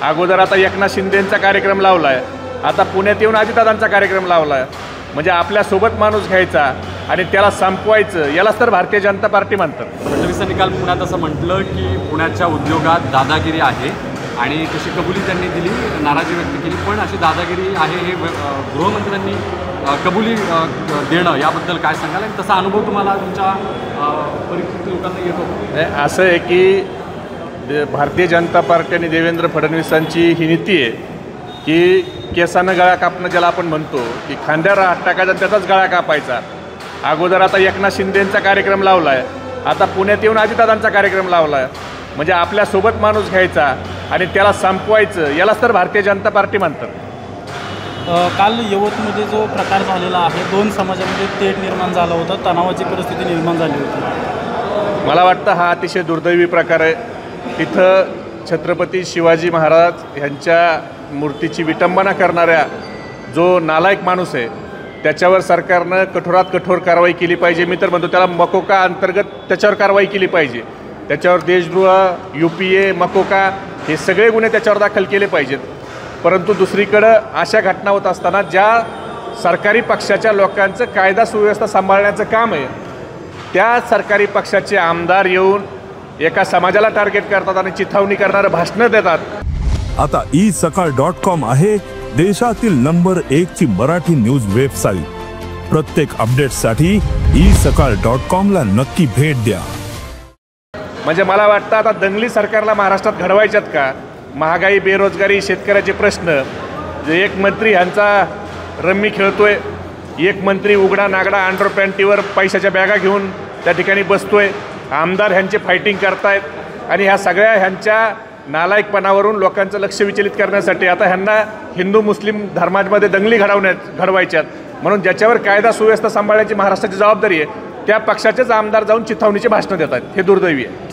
अगोदर आता एकनाथ शिंदेंचा कार्यक्रम लावला आहे, आता पुण्यात येऊन अजितदादांचा कार्यक्रम लावला आहे. म्हणजे आपल्यासोबत माणूस घ्यायचा आणि त्याला संपवायचं, यालाच तर भारतीय जनता पार्टी म्हणतात. फडणवीसांनी काल पुण्यात असं म्हटलं की पुण्याच्या उद्योगात दादागिरी आहे आणि तशी कबुली त्यांनी दिली, नाराजी व्यक्त केली. पण अशी दादागिरी आहे हे गृहमंत्र्यांनी कबुली देणं याबद्दल काय सांगाल आणि तसा अनुभव तुम्हाला तुमच्या परिस्थिती लोकांना येतो? असं आहे की भारतीय जनता पार्टी आणि देवेंद्र फडणवीसांची ही नीती आहे की केसानं गळा कापणं, ज्याला आपण म्हणतो की खांद्यावर हात टाकायचा आणि त्याचाच गळा कापायचा. अगोदर आता एकनाथ शिंदेंचा कार्यक्रम लावला आहे, आता पुण्यात येऊन अजितदादांचा कार्यक्रम लावला आहे. म्हणजे आपल्यासोबत माणूस घ्यायचा आणि त्याला संपवायचं, यालाच तर भारतीय जनता पार्टी म्हणतात. काल यवतमध्ये जो प्रकार झालेला आहे, दोन समाजामध्ये तेढ निर्माण झाला होता, तणावाची परिस्थिती निर्माण झाली होती. मला वाटतं हा अतिशय दुर्दैवी प्रकार आहे. तिथं छत्रपती शिवाजी महाराज यांच्या मूर्तीची विटंबना करणाऱ्या जो नालायक माणूस आहे त्याच्यावर सरकारनं कठोरात कठोर कारवाई केली पाहिजे. मी तर म्हणतो त्याला मकोका अंतर्गत त्याच्यावर कारवाई केली पाहिजे. त्याच्यावर देशद्रोह, UPA, मकोका हे सगळे गुन्हे त्याच्यावर दाखल केले पाहिजेत. परंतु दुसरीकडं अशा घटना होत असताना ज्या सरकारी पक्षाच्या लोकांचं कायदा सुव्यवस्था सांभाळण्याचं काम आहे, त्या सरकारी पक्षाचे आमदार येऊन एका समाजाला टार्गेट करतात आणि चिथावणी करणारं भाषणं देतात. आता isakal.com आहे देशातील नंबर 1 ची मराठी न्यूज वेबसाईट. प्रत्येक अपडेटसाठी isakal.com ला नक्की भेट द्या. म्हणजे मला वाटतं आता दंगली सरकारला महाराष्ट्रात घडवायच्यात का? महागाई, बेरोजगारी, शेतकऱ्याचे प्रश्न, एक मंत्री ह्यांचा रम्मी खेळतोय, एक मंत्री उघडा नागडा अंडरपॅन्टीवर पैशाच्या बॅगा घेऊन त्या ठिकाणी बसतोय, आमदार ह्यांचे फायटिंग करतायत आणि ह्या सगळ्या ह्यांच्या नालायकपणावरून लोकांचं लक्ष विचलित करण्यासाठी आता ह्यांना हिंदू मुस्लिम धर्मामध्ये दंगली घडवायच्यात. म्हणून ज्याच्यावर कायदा सुव्यवस्था सांभाळण्याची महाराष्ट्राची जबाबदारी आहे त्या पक्षाचेच आमदार जाऊन चिथावणीची भाषणं देतात. हे दुर्दैवी आहे.